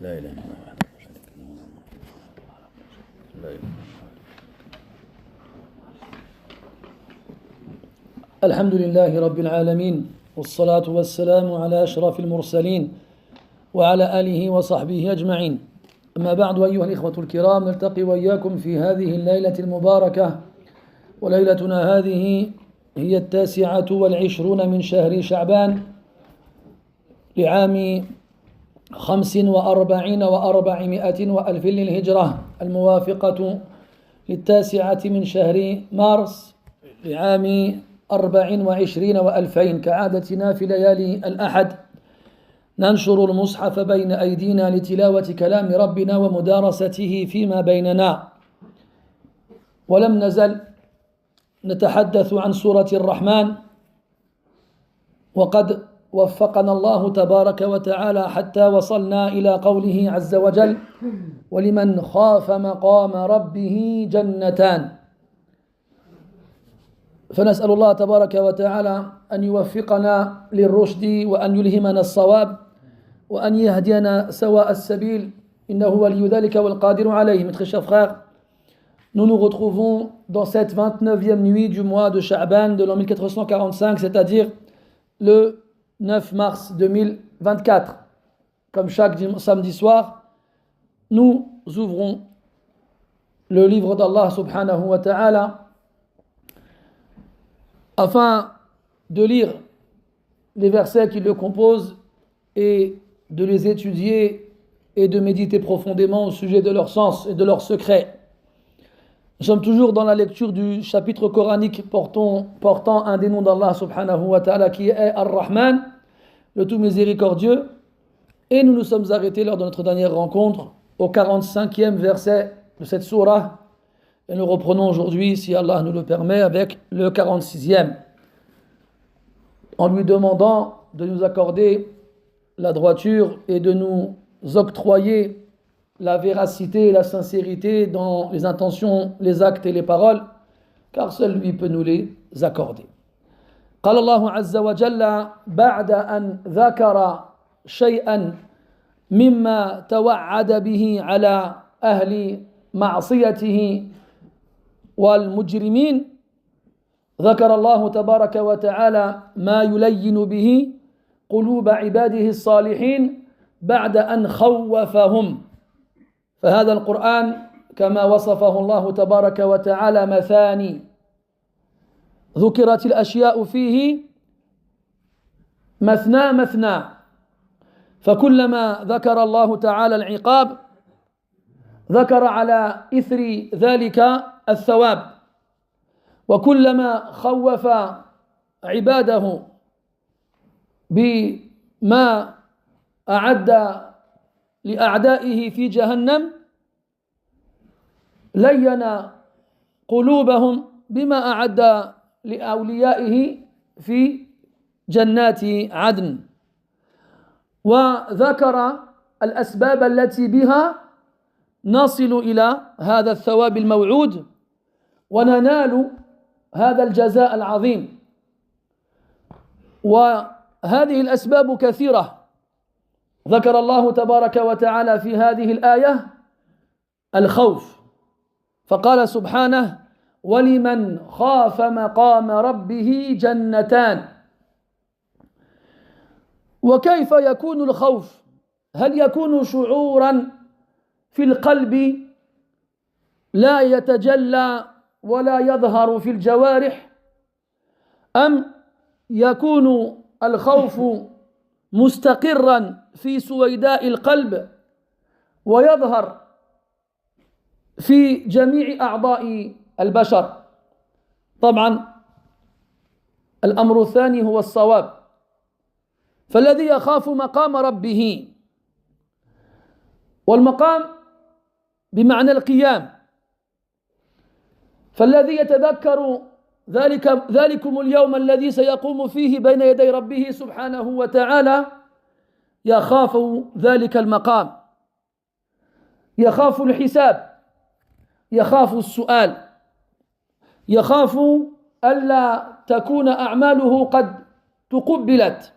لا إله إلا الله وحده لا شريك له لا إله. الحمد لله رب العالمين، والصلاة والسلام على أشرف المرسلين وعلى آله وصحبه أجمعين. أما بعد، أيها الإخوة الكرام، نلتقي وإياكم في هذه الليلة المباركة، وليلتنا هذه هي 29 من شهر شعبان لعام 45 و400 وألف للهجرة، الموافقة 9 من شهر مارس لعام 24 و2000. كعادتنا في ليالي الأحد ننشر المصحف بين أيدينا لتلاوة كلام ربنا ومدارسته فيما بيننا، ولم نزل نتحدث عن سورة الرحمن، وقد وفقنا الله تبارك وتعالى حتى وصلنا إلى قوله عز وجل: ولمن خاف مقام ربه جنتان. فنسأل الله تبارك وتعالى أن يوفقنا للرشد وأن يلهمنا الصواب وأن يهدينا سواء السبيل، إنه ولي ذلك والقادر عليه. Mes très chers frères, nous nous retrouvons dans cette 29e nuit du mois de Sha'ban de l'an 1445, c'est-à-dire le 9 mars 2024. Comme chaque samedi soir, nous ouvrons le livre d'Allah subhanahu wa ta'ala afin de lire les versets qui le composent et de les étudier et de méditer profondément au sujet de leur sens et de leur secret. Nous sommes toujours dans la lecture du chapitre coranique portant un des noms d'Allah subhanahu wa ta'ala qui est Ar-Rahman, le tout miséricordieux, et nous nous sommes arrêtés lors de notre dernière rencontre au 45e verset de cette sourate, et nous reprenons aujourd'hui, si Allah nous le permet, avec le 46e, en lui demandant de nous accorder la droiture et de nous octroyer la véracité et la sincérité dans les intentions, les actes et les paroles, car seul lui peut nous les accorder. قال الله عز وجل بعد أن ذكر شيئا مما توعد به على أهل معصيته والمجرمين، ذكر الله تبارك وتعالى ما يلين به قلوب عباده الصالحين بعد أن خوفهم. فهذا القرآن كما وصفه الله تبارك وتعالى مثاني، ذكرت الأشياء فيه مثنى مثنى، فكلما ذكر الله تعالى العقاب ذكر على إثر ذلك الثواب، وكلما خوف عباده بما أعد لأعدائه في جهنم لين قلوبهم بما أعد لأوليائه في جنات عدن، وذكر الأسباب التي بها نصل إلى هذا الثواب الموعود وننال هذا الجزاء العظيم. وهذه الأسباب كثيرة، ذكر الله تبارك وتعالى في هذه الآية الخوف، فقال سبحانه: ولمن خاف مقام ربه جنتان. وكيف يكون الخوف؟ هل يكون شعورا في القلب لا يتجلى ولا يظهر في الجوارح، أم يكون الخوف مستقرا في سويداء القلب ويظهر في جميع أعضاء البشر؟ طبعا الأمر الثاني هو الصواب، فالذي يخاف مقام ربه، والمقام بمعنى القيام، فالذي يتذكر ذلكم اليوم الذي سيقوم فيه بين يدي ربه سبحانه وتعالى يخاف ذلك المقام، يخاف الحساب، يخاف السؤال، يخاف ألا تكون أعماله قد تقبلت،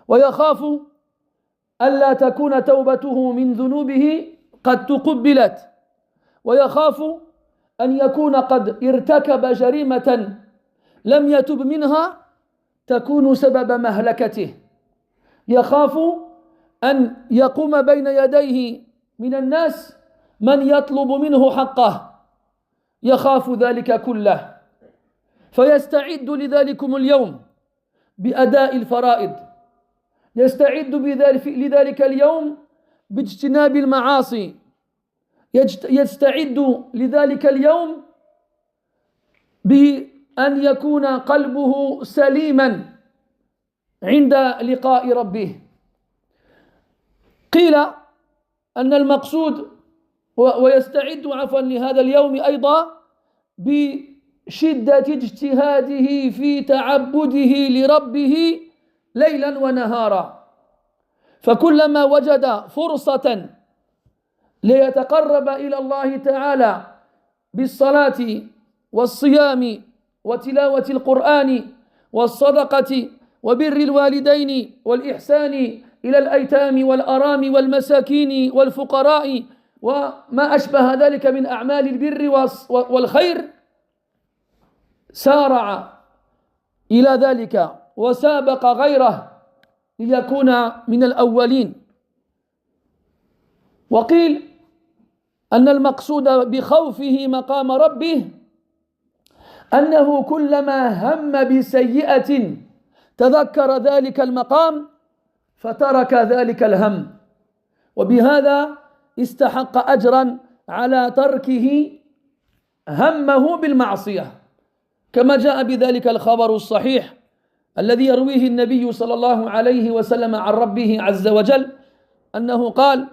ويخاف ألا تكون توبته من ذنوبه قد تقبلت، ويخاف أن يكون قد ارتكب جريمة لم يتب منها تكون سبب مهلكته، يخاف أن يقوم بين يديه من الناس من يطلب منه حقه، يخاف ذلك كله، فيستعد لذلكم اليوم بأداء الفرائض، يستعد لذلك اليوم باجتناب المعاصي، يستعد لذلك اليوم بأن يكون قلبه سليما عند لقاء ربه. قيل أن المقصود ويستعد لهذا اليوم أيضا بشدة اجتهاده في تعبده لربه ليلا ونهارا، فكلما وجد فرصة ليتقرب إلى الله تعالى بالصلاة والصيام وتلاوة القرآن والصدقة وبر الوالدين والإحسان إلى الأيتام والأرام والمساكين والفقراء وما أشبه ذلك من أعمال البر والخير، سارع إلى ذلك وسابق غيره ليكون من الأولين. وقيل أن المقصود بخوفه مقام ربه أنه كلما هم بسيئة تذكر ذلك المقام فترك ذلك الهم، وبهذا استحق أجرا على تركه همه بالمعصية، كما جاء بذلك الخبر الصحيح الذي يرويه النبي صلى الله عليه وسلم عن ربه عز وجل أنه قال: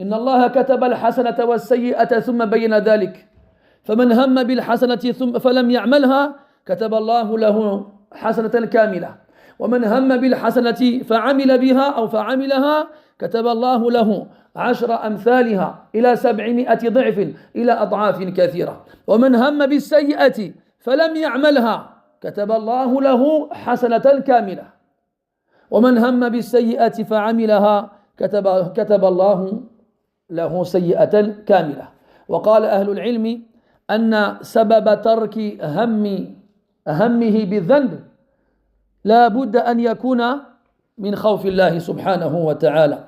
إن الله كتب الحسنة والسيئة ثم بين ذلك، فمن هم بالحسنة ثم فلم يعملها كتب الله له حسنة كاملة، ومن هم بالحسنة فعمل بها أو فعملها كتب الله له 10 أمثالها إلى 700 ضعف إلى أضعاف كثيرة، ومن هم بالسيئة فلم يعملها كتب الله له حسنة كاملة، ومن هم بالسيئة فعملها كتب الله له سيئة كاملة. وقال أهل العلم أن سبب ترك همه بالذنب لا بد أن يكون من خوف الله سبحانه وتعالى.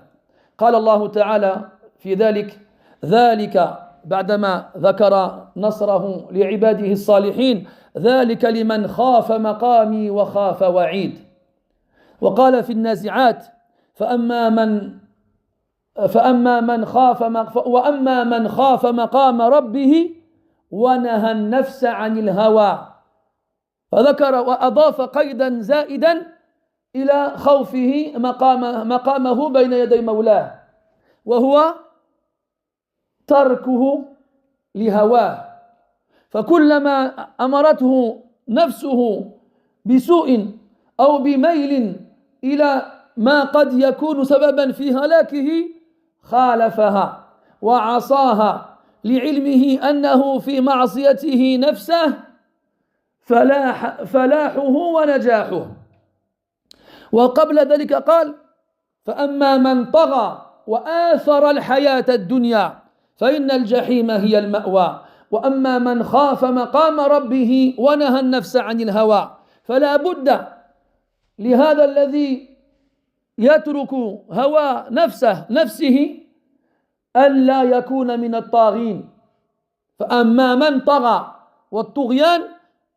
قال الله تعالى في ذلك بعدما ذكر نصره لعباده الصالحين: ذلك لمن خاف مقامي وخاف وعيد. وقال في النازعات: وأما من خاف مقام ربه ونهى النفس عن الهوى، فذكر وأضاف قيدا زائدا إلى خوفه مقامه بين يدي مولاه، وهو تركه لهواه، فكلما أمرته نفسه بسوء أو بميل إلى ما قد يكون سببا في هلاكه خالفها وعصاها، لعلمه أنه في معصيته نفسه فلاحه ونجاحه. وقبل ذلك قال: فأما من طغى وآثر الحياة الدنيا فإن الجحيم هي المأوى، وأما من خاف مقام ربه ونهى النفس عن الهوى. فلا بد لهذا الذي يترك هوى نفسه ألا يكون من الطاغين. فأما من طغى، والطغيان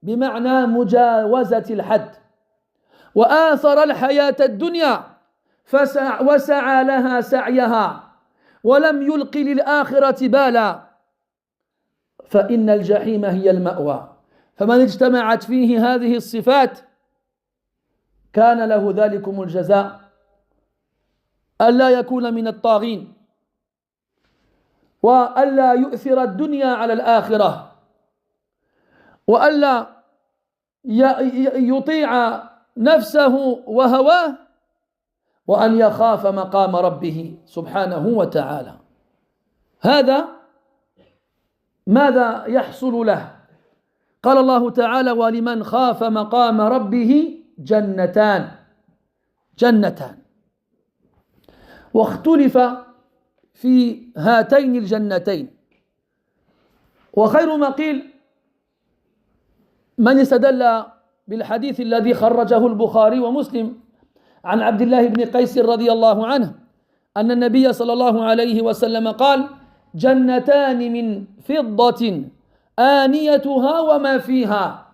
بمعنى مجاوزة الحد، وآثر الحياة الدنيا وسعى لها سعيها ولم يلق للآخرة بالا، فإن الجحيم هي المأوى. فمن اجتمعت فيه هذه الصفات كان له ذلكم الجزاء، ألا يكون من الطاغين، وألا يؤثر الدنيا على الآخرة، وألا يطيع نفسه وهواه، وأن يخاف مقام ربه سبحانه وتعالى. هذا ماذا يحصل له؟ قال الله تعالى: ولمن خاف مقام ربه جنتان. واختلف في هاتين الجنتين. وخير ما قيل من استدل بالحديث الذي خرجه البخاري ومسلم عن عبد الله بن قيس رضي الله عنه أن النبي صلى الله عليه وسلم قال: جنتان من فضة آنيتها وما فيها،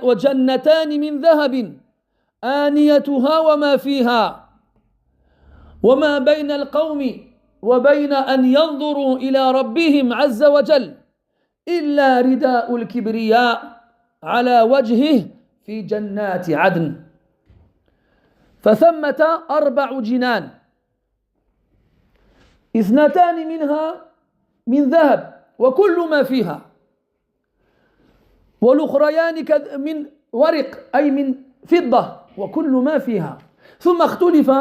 وجنتان من ذهب آنيتها وما فيها، وما بين القوم وبين أن ينظروا إلى ربهم عز وجل إلا رداء الكبرياء على وجهه في جنات عدن. فثمة 4 جنان، 2 منها من ذهب وكل ما فيها، والأخريان من ورق أي من فضة وكل ما فيها. ثم اختلف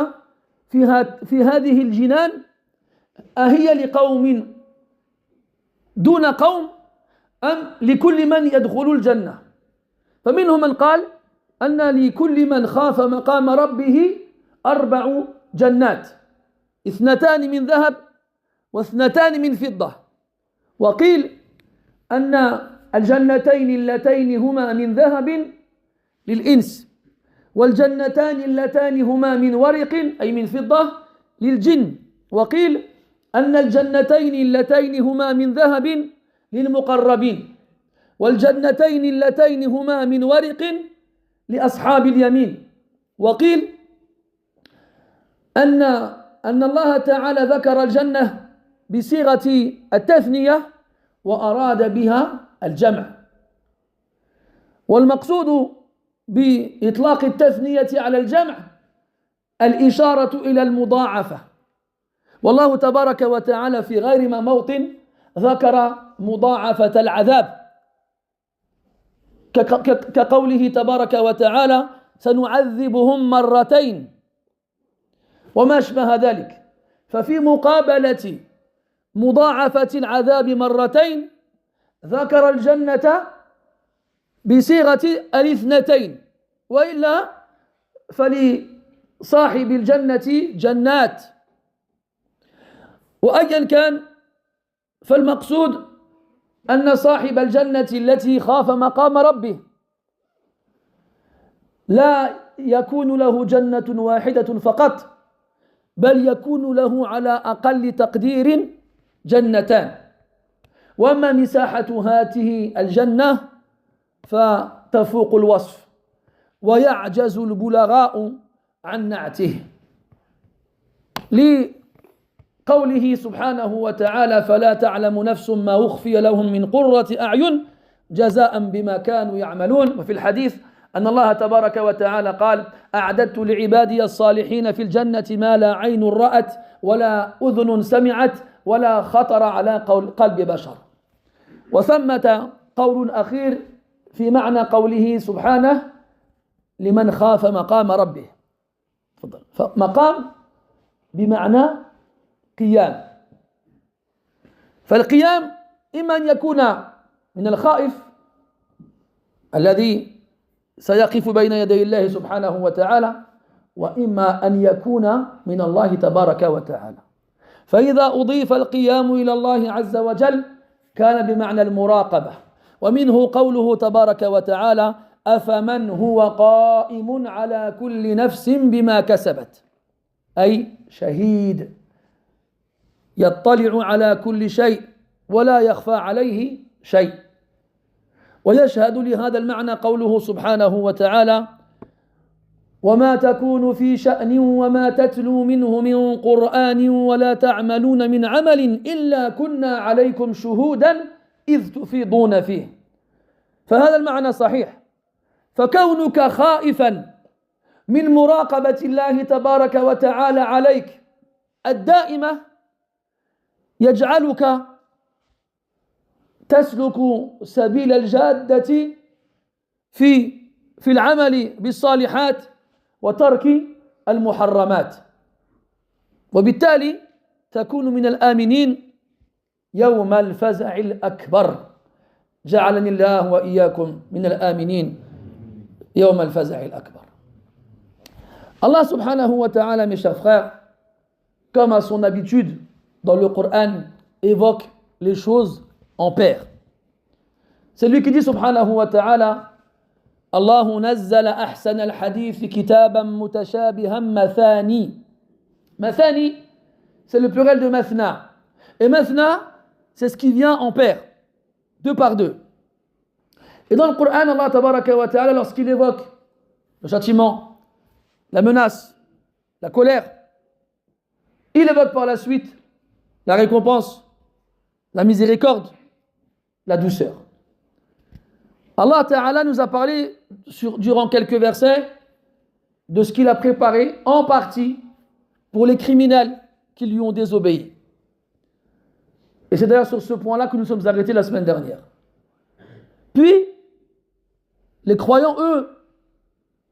في هذه الجنان أهي لقوم دون قوم أم لكل من يدخل الجنة؟ فمنهم من قال أن لكل من خاف مقام ربه 4 جنات، 2 من ذهب و2 من فضة. وقيل أن الجنتين اللتين هما من ذهب للإنس، والجنتان اللتان هما من ورق أي من فضة للجن. وقيل أن الجنتين اللتين هما من ذهب للمقربين، والجنتين اللتين هما من ورق لأصحاب اليمين. وقيل أن الله تعالى ذكر الجنة بصيغة التثنية وأراد بها الجمع، والمقصود بإطلاق التثنية على الجمع الإشارة إلى المضاعفة. والله تبارك وتعالى في غير ما موطن ذكر مضاعفة العذاب، كقوله تبارك وتعالى: سنعذبهم 2 وما أشبه ذلك. ففي مقابلة مضاعفة العذاب 2 ذكر الجنة بصيغة 2، وإلا فلصاحب الجنة جنات. وأيا كان فالمقصود أن صاحب الجنة التي خاف مقام ربه لا يكون له جنة واحدة فقط، بل يكون له على أقل تقدير 2. وأما مساحة هاته الجنة فتفوق الوصف، ويعجز البلغاء عن نعته، لقوله سبحانه وتعالى: فلا تعلم نفس ما أخفي لهم من قرة أعين جزاء بما كانوا يعملون. وفي الحديث أن الله تبارك وتعالى قال: أعددت لعبادي الصالحين في الجنة ما لا عين رأت ولا أذن سمعت ولا خطر على قلب بشر. وثمة قول أخير في معنى قوله سبحانه: لمن خاف مقام ربه. مقام بمعنى قيام، فالقيام إما أن يكون من الخائف الذي سيقف بين يدي الله سبحانه وتعالى، وإما أن يكون من الله تبارك وتعالى. فإذا أضيف القيام إلى الله عز وجل كان بمعنى المراقبة. ومنه قوله تبارك وتعالى: أفمن هو قائم على كل نفس بما كسبت، أي شهيد يطلع على كل شيء ولا يخفى عليه شيء. ويشهد لهذا المعنى قوله سبحانه وتعالى: وما تكون في شأن وما تتلو منه من قرآن ولا تعملون من عمل إلا كنا عليكم شهودا إذ تفيضون فيه. فهذا المعنى صحيح، فكونك خائفا من مراقبة الله تبارك وتعالى عليك الدائمة يجعلك تسلك سبيل الجادة في العمل بالصالحات وترك المحرمات، وبالتالي تكون من الآمنين يوم الفزع الأكبر. جعلني الله وإياكم من الآمنين يوم الفزع الأكبر. Allah subhanahu wa ta'ala, mes chers frères, comme à son habitude dans le Coran, évoque les choses en paire. C'est lui qui dit subhanahu wa ta'ala Allahu nazzala ahsan al-hadith kitaban mutashabihan mathani. Mathani, c'est le pluriel de mathna. Et mathna, c'est ce qui vient en paire, deux par deux. Et dans le Coran, Allah tabaraka wa ta'ala, lorsqu'il évoque le châtiment, la menace, la colère, il évoque par la suite la récompense, la miséricorde, la douceur. Allah Ta'ala nous a parlé durant quelques versets de ce qu'il a préparé en partie pour les criminels qui lui ont désobéi. Et c'est d'ailleurs sur ce point-là que nous sommes arrêtés la semaine dernière. Puis, les croyants, eux,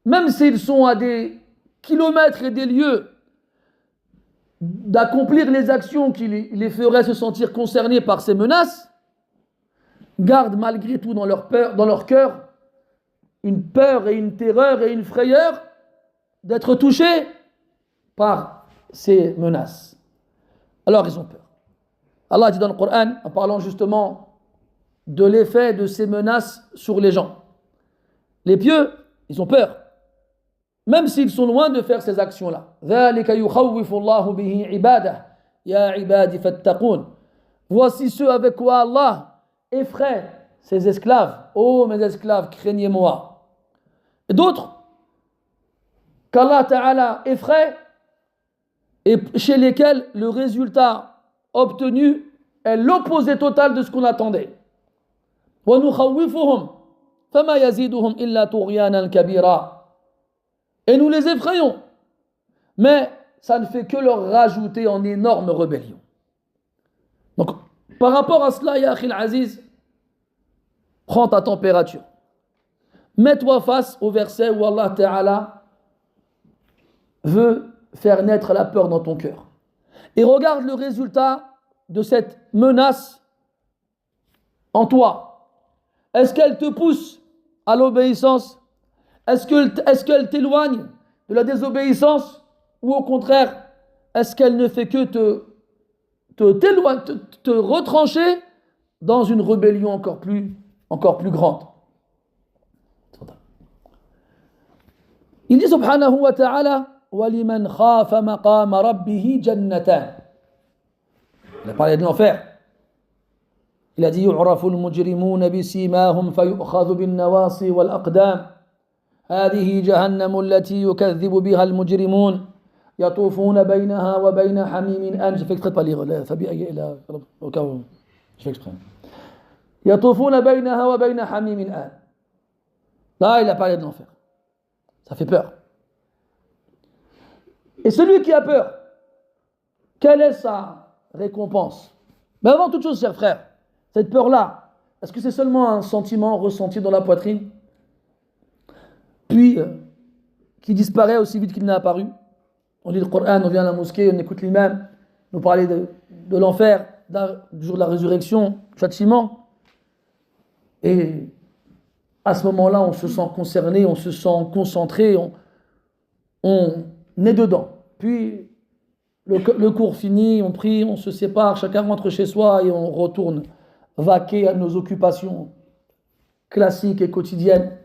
même s'ils sont à des kilomètres et des lieues d'accomplir les actions qui les feraient se sentir concernés par ces menaces, gardent malgré tout dans leur cœur une peur et une terreur et une frayeur d'être touchés par ces menaces. Alors ils ont peur. Allah dit dans le Coran, en parlant justement de l'effet de ces menaces sur les gens. Les pieux, ils ont peur, même s'ils sont loin de faire ces actions-là. Voici ceux avec quoi Allah effraie ses esclaves. Oh mes esclaves, craignez-moi. Et d'autres qu'Allah Ta'ala effraie et chez lesquels le résultat obtenu est l'opposé total de ce qu'on attendait. Et nous les effrayons, mais ça ne fait que leur rajouter en énorme rébellion. Donc, par rapport à cela, ya akhil aziz, prends ta température. Mets-toi face au verset où Allah Ta'ala veut faire naître la peur dans ton cœur. Et regarde le résultat de cette menace en toi. Est-ce qu'elle te pousse à l'obéissance? Est-ce qu'elle t'éloigne de la désobéissance? Ou au contraire, est-ce qu'elle ne fait que te retrancher dans une rébellion encore plus grande? Il dit subhanahu wa ta'ala وَلِمَنْ خَافَ مَقَامَ رَبِّهِ جَنَّتَانِ. Il a parlé de l'enfer. Il a dit يُعْرَفُ الْمُجْرِمُونَ بِسِيمَاهُمْ فَيُؤْخَذُ بِالنَّوَاصِي وَالْأَقْدَامِ هذه جهنم التي يكذب بها المجرمون يطوفون بينها وبين حميم آن. J'ai fait exprès de pas lire. فبأي إلى au cas où je fais exprès. يطوفون بينها وبين حميم آن. Là, il a parlé de l'enfer. Ça fait peur. Et celui qui a peur, quelle est sa récompense? Mais avant toute chose, chers frères, cette peur-là, est-ce que c'est seulement un sentiment ressenti dans la poitrine, puis qui disparaît aussi vite qu'il n'est apparu? On lit le Coran, on vient à la mosquée, on écoute l'imam nous parler de l'enfer, du jour de la résurrection, du châtiment. Et à ce moment-là, on se sent concerné, on se sent concentré, on est dedans. Puis le cours fini, on prie, on se sépare, chacun rentre chez soi et on retourne vaquer à nos occupations classiques et quotidiennes.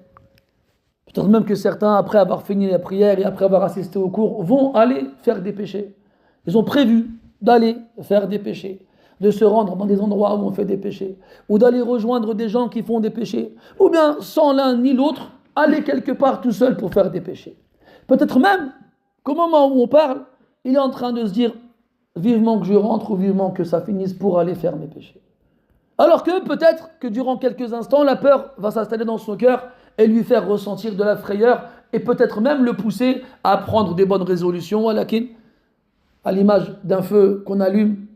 Peut-être même que certains, après avoir fini la prière et après avoir assisté au cours, vont aller faire des péchés. Ils ont prévu d'aller faire des péchés, de se rendre dans des endroits où on fait des péchés, ou d'aller rejoindre des gens qui font des péchés, ou bien sans l'un ni l'autre, aller quelque part tout seul pour faire des péchés. Peut-être même qu'au moment où on parle, il est en train de se dire vivement que je rentre ou vivement que ça finisse pour aller faire mes péchés. Alors que peut-être que durant quelques instants, la peur va s'installer dans son cœur et lui faire ressentir de la frayeur et peut-être même le pousser à prendre des bonnes résolutions, à l'image d'un feu qu'on allume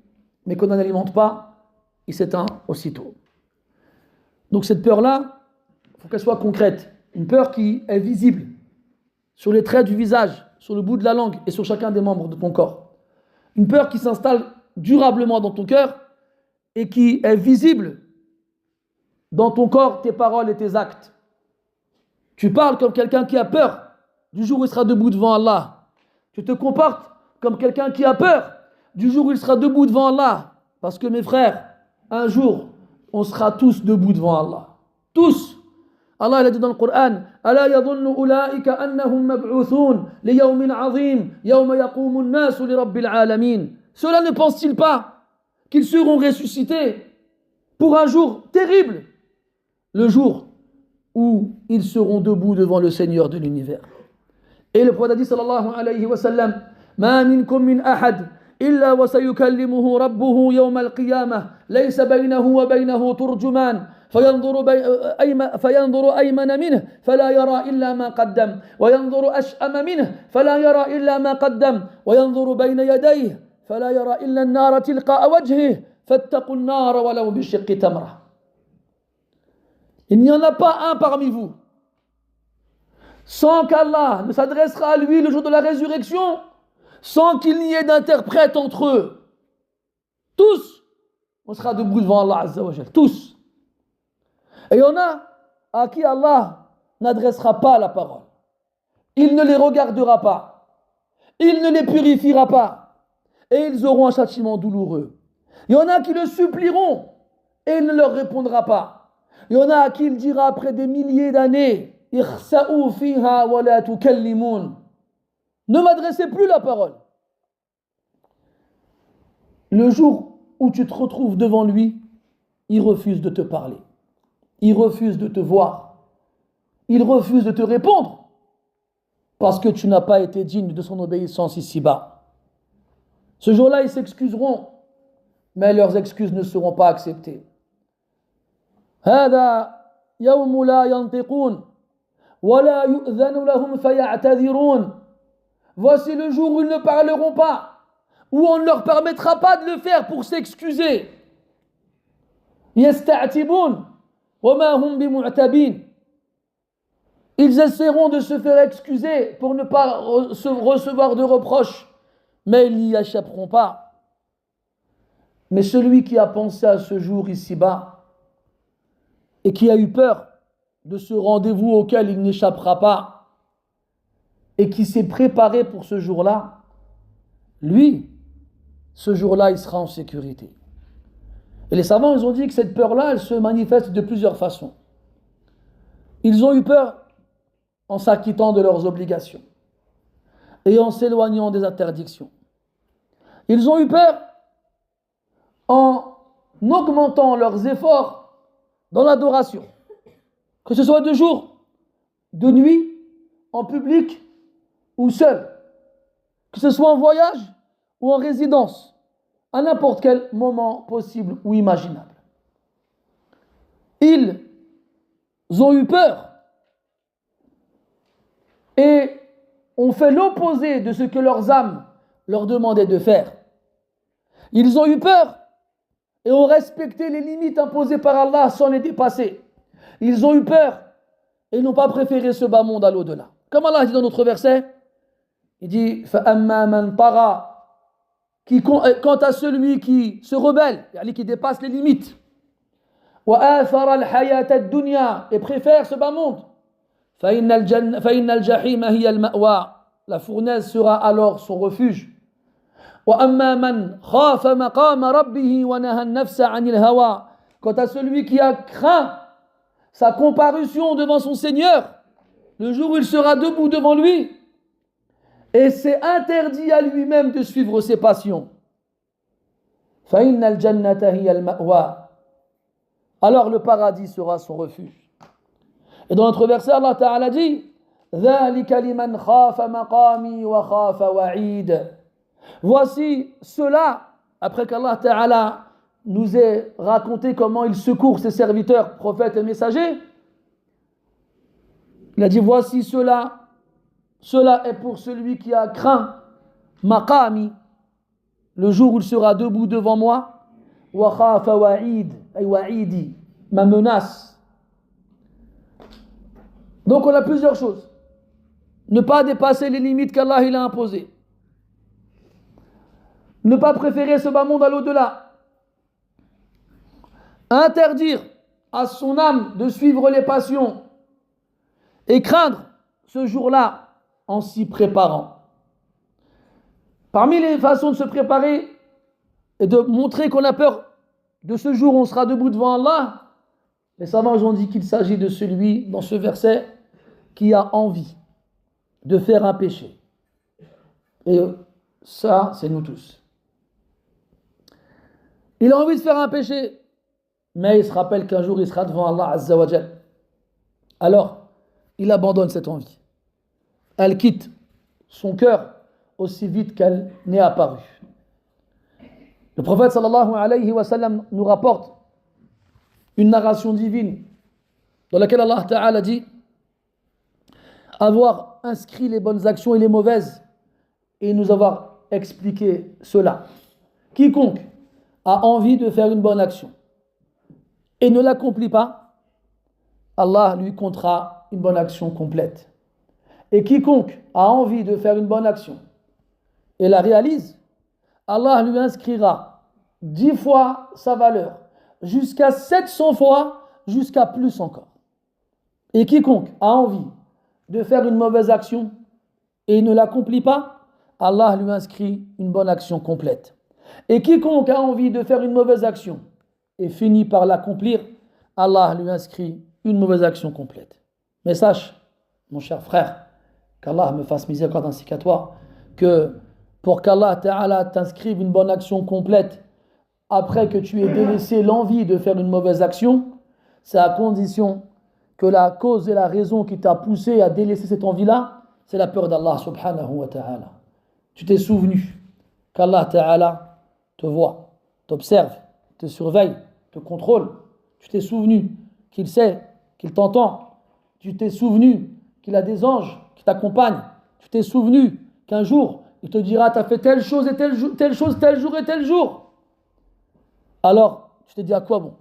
mais qu'on n'alimente pas, il s'éteint aussitôt. Donc cette peur-là, il faut qu'elle soit concrète. Une peur qui est visible sur les traits du visage, sur le bout de la langue et sur chacun des membres de ton corps. Une peur qui s'installe durablement dans ton cœur et qui est visible dans ton corps, tes paroles et tes actes. Tu parles comme quelqu'un qui a peur du jour où il sera debout devant Allah Tu te comportes comme quelqu'un qui a peur du jour où il sera debout devant Allah. Parce que mes frères, un jour, on sera tous debout devant Allah. Tous. Allah il a dit dans le Coran, ألا يظن أولئك أنهم مبعوثون ليوم عظيم يوم يقوم الناس لرب العالمين. Cela ne pense-t-il pas qu'ils seront ressuscités pour un jour terrible, le jour où ils seront debout devant le Seigneur de l'univers. Et le prophète a dit sallallahu alayhi wa sallam, ما منكم من أحد إلا وسيكلمه ربه يوم القيامة ليس بينه وبينه ترجمان فينظر أيمن منه فلا يرى إلا ما قدم وينظر أشأم منه فلا يرى إلا ما قدم وينظر بين يديه فلا يرى إلا النار تلقاء وجهه فاتقوا النار ولو بشق تمرة. Il n'y en a pas un parmi vous sans qu'Allah ne s'adressera à lui le jour de la résurrection, sans qu'il n'y ait d'interprète entre eux. Tous, on sera debout devant Allah Azza wa Jal. Tous. Et il y en a à qui Allah n'adressera pas la parole. Il ne les regardera pas. Il ne les purifiera pas. Et ils auront un châtiment douloureux. Il y en a qui le supplieront et il ne leur répondra pas. Il y en a à qui il dira après des milliers d'années, Ikhsa'u fiha wa la tukallimun. Ne m'adressez plus la parole. Le jour où tu te retrouves devant lui, il refuse de te parler. Il refuse de te voir. Il refuse de te répondre parce que tu n'as pas été digne de son obéissance ici-bas. Ce jour-là, ils s'excuseront, mais leurs excuses ne seront pas acceptées. هذا يوم لا ينطقون ولا يؤذن لهم فيعتذرون. Voici le jour où ils ne parleront pas, où on ne leur permettra pas de le faire pour s'excuser. يستعتبون وما هم بمعتبين. Ils essaieront de se faire excuser pour ne pas recevoir de reproches, mais ils n'y échapperont pas. Mais celui qui a pensé à ce jour ici-bas et qui a eu peur de ce rendez-vous auquel il n'échappera pas et qui s'est préparé pour ce jour-là, lui, ce jour-là, il sera en sécurité. Et les savants, ils ont dit que cette peur-là, elle se manifeste de plusieurs façons. Ils ont eu peur en s'acquittant de leurs obligations et en s'éloignant des interdictions. Ils ont eu peur en augmentant leurs efforts dans l'adoration, que ce soit de jour, de nuit, en public ou seul, que ce soit en voyage ou en résidence, à n'importe quel moment possible ou imaginable. Ils ont eu peur et ont fait l'opposé de ce que leurs âmes leur demandaient de faire. Ils ont eu peur et ont respecté les limites imposées par Allah sans les dépasser. Ils ont eu peur et n'ont pas préféré ce bas monde à l'au-delà. Comme Allah dit dans notre verset, il dit فَأَمَّا مَنْ طَغَى, quant à celui qui se rebelle, qui dépasse les limites, وَآثَرَ الْحَيَاةَ الدُّنْيَا, et préfère ce bas monde, فَإِنَّ الْجَحِيمَ هِيَ الْمَأْوَى, la fournaise sera alors son refuge. وَأَمَّا مَنْ خَافَ مَقَامَ رَبِّهِ وَنَهَى النَّفْسَ عَنِ الْهَوَى, quant à celui qui a craint sa comparution devant son Seigneur, le jour où il sera debout devant lui, et s'est interdit à lui-même de suivre ses passions. فَإِنَّ الْجَنَّةَ هِيَ الْمَأْوَى, alors le paradis sera son refuge. Et dans notre verset, Allah Ta'ala dit ذَلِكَ لِمَنْ خَافَ مَقَامِي وَخَافَ وَعِيدِ. Voici cela, après qu'Allah Ta'ala nous ait raconté comment il secourt ses serviteurs, prophètes et messagers, il a dit voici cela est pour celui qui a craint maqami, le jour où il sera debout devant moi, wa khafa wa'id, ay wa'idi, ma menace. Donc on a plusieurs choses. Ne pas dépasser les limites qu'Allah il a imposées. Ne pas préférer ce bas monde à l'au-delà. Interdire à son âme de suivre les passions et craindre ce jour-là en s'y préparant. Parmi les façons de se préparer et de montrer qu'on a peur de ce jour où on sera debout devant Allah, les savants ont dit qu'il s'agit de celui, dans ce verset, qui a envie de faire un péché. Et ça, c'est nous tous. Il a envie de faire un péché, mais il se rappelle qu'un jour il sera devant Allah Azza wa Jal. Alors, il abandonne cette envie. Elle quitte son cœur aussi vite qu'elle n'est apparue. Le prophète sallallahu alayhi wa sallam nous rapporte une narration divine dans laquelle Allah Ta'ala dit avoir inscrit les bonnes actions et les mauvaises et nous avoir expliqué cela. Quiconque a envie de faire une bonne action et ne l'accomplit pas, Allah lui comptera une bonne action complète. Et quiconque a envie de faire une bonne action et la réalise, Allah lui inscrira 10 fois sa valeur, jusqu'à 700 fois, jusqu'à plus encore. Et quiconque a envie de faire une mauvaise action et ne l'accomplit pas, Allah lui inscrit une bonne action complète. Et quiconque a envie de faire une mauvaise action et finit par l'accomplir, Allah lui inscrit une mauvaise action complète. Mais sache, mon cher frère, qu'Allah me fasse miséricorde ainsi qu'à toi, que pour qu'Allah Ta'ala t'inscrive une bonne action complète après que tu aies délaissé l'envie de faire une mauvaise action, c'est à condition que la cause et la raison qui t'a poussé à délaisser cette envie-là, c'est la peur d'Allah subhanahu wa ta'ala. Tu t'es souvenu qu'Allah Ta'ala te voit, t'observe, te surveille, te contrôle. Tu t'es souvenu qu'il sait, qu'il t'entend. Tu t'es souvenu qu'il a des anges qui t'accompagnent. Tu t'es souvenu qu'un jour, il te dira, tu as fait telle chose et telle chose, tel jour et tel jour. Alors, tu t'es dit, à quoi bon?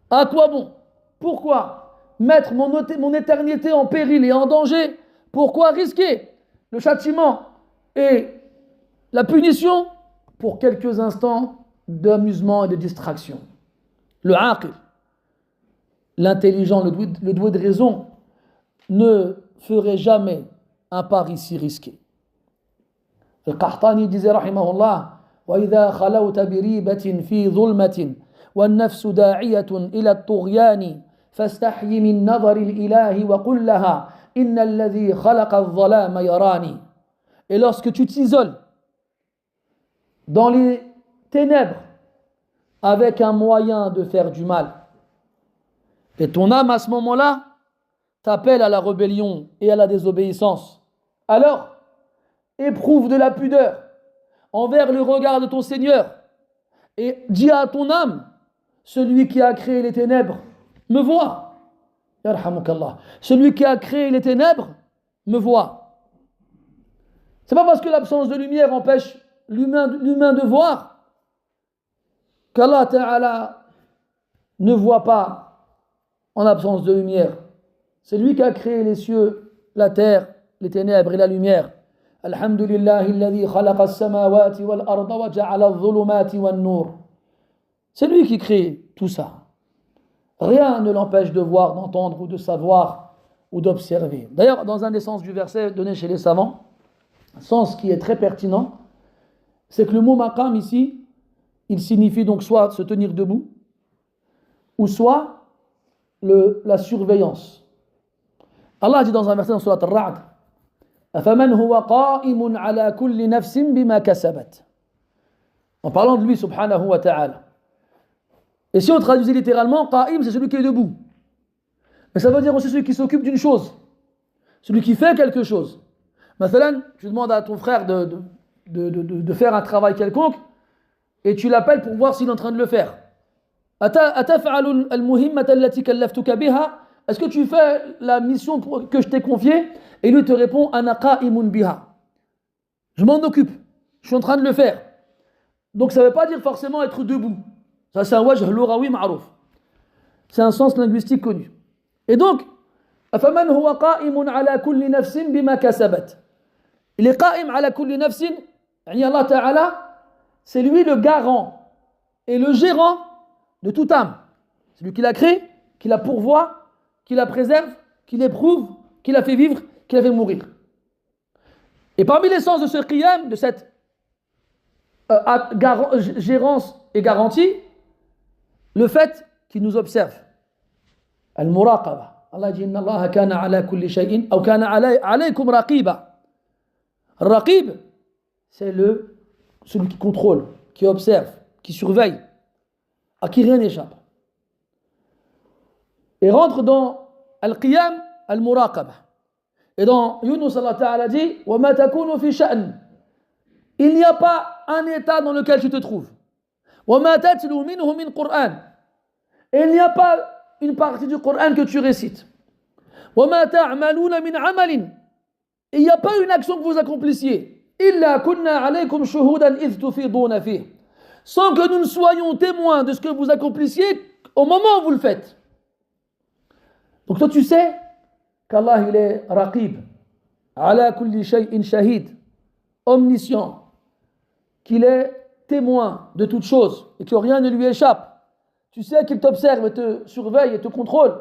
À quoi bon? Pourquoi mettre mon éternité en péril et en danger? Pourquoi risquer le châtiment et la punition pour quelques instants d'amusement et de distraction? Le aqil, l'intelligent, le doué de raison, ne ferait jamais un pari si risqué. Al-Qahtani disait, rahimahullah, وإذا خلوت بريبة في ظلمة والنفس داعية إلى الطغيان فاستحي من نظر الإله وقل لها إن الذي خلق الظلام يراني. Et lorsque tu t'isoles dans les ténèbres avec un moyen de faire du mal, et ton âme à ce moment-là t'appelle à la rébellion et à la désobéissance, alors éprouve de la pudeur envers le regard de ton Seigneur et dis à ton âme, celui qui a créé les ténèbres me voit. Yarhamukallah. Celui qui a créé les ténèbres me voit. C'est pas parce que l'absence de lumière empêche l'humain de voir qu'Allah Ta'ala ne voit pas en absence de lumière. C'est lui qui a créé les cieux, la terre, les ténèbres et la lumière. Alhamdulillah alladhi khalaqa as-samawati wal arda wa ja'ala adh-dhulumati wan nur. C'est lui qui crée tout ça. Rien ne l'empêche de voir, d'entendre ou de savoir ou d'observer. D'ailleurs, dans un des sens du verset donné chez les savants, un sens qui est très pertinent, c'est que le mot maqam ici, il signifie donc soit se tenir debout, ou soit la surveillance. Allah dit dans un verset dans Surat Al-Ra'd, أَفَمَنْ هُوَ قَائِمٌ عَلَى كُلِّ نَفْسٍ بِمَا كَسَبَتْ. En parlant de lui, subhanahu wa ta'ala. Et si on traduisait littéralement, qa'im, c'est celui qui est debout. Mais ça veut dire aussi celui qui s'occupe d'une chose. Celui qui fait quelque chose. Mathalan, tu demandes à ton frère de faire un travail quelconque, et tu l'appelles pour voir s'il est en train de le faire. أَتَفْعَلُ الْمُهِمَّةَ الَّتِي كَلَّفْتُكَ بِهَا. Est-ce que tu fais la mission que je t'ai confiée? Et lui te répond, Ana qa'imun biha. Je m'en occupe. Je suis en train de le faire. Donc ça ne veut pas dire forcément être debout. Ça c'est un wajh lughawi ma'rouf. C'est un sens linguistique connu. Et donc, afaman huwa qa'imun ala kulli nafsin bima kasabat. Il est qa'im ala kulli nafsin, yani Allah Ta'ala, c'est lui le garant et le gérant de toute âme. C'est lui qui l'a créé, qui la pourvoit, qui la préserve, qui l'éprouve, qui la fait vivre, qui la fait mourir. Et parmi les sens de ce qiyam, de cette gérance et garantie le fait qu'il nous observe. Al-muraqaba. Allah dit inna Allah kana ala kulli shay'in ou kana alaykum raqiba. Raqib, c'est celui qui contrôle, qui observe, qui surveille, à qui rien n'échappe. Et rentre dans Al-Qiyam, Al-Muraqaba. Et dans Yunus, Allah Ta'ala dit وَمَا تَكُونُ فِي شَأْنٍ. Il n'y a pas un état dans lequel tu te trouves. وَمَا تَتْلُو مِنْهُ مِنْ قُرْآنٍ. Et il n'y a pas une partie du Coran que tu récites. وَمَا تَعْمَلُونَ مِنْ عَمَلٍ. Et il n'y a pas une action que vous accomplissiez. إِلَّا كُنَّا عَلَيْكُمْ شُهُودًا إِذْ تُفِيضُونَ فِيهِ. Sans que nous ne soyons témoins de ce que vous accomplissiez au moment où vous le faites. Donc toi tu sais qu'Allah il est raqib, ala kulli shay'in shahid, omniscient, qu'il est témoin de toutes choses et que rien ne lui échappe. Tu sais qu'il t'observe et te surveille et te contrôle.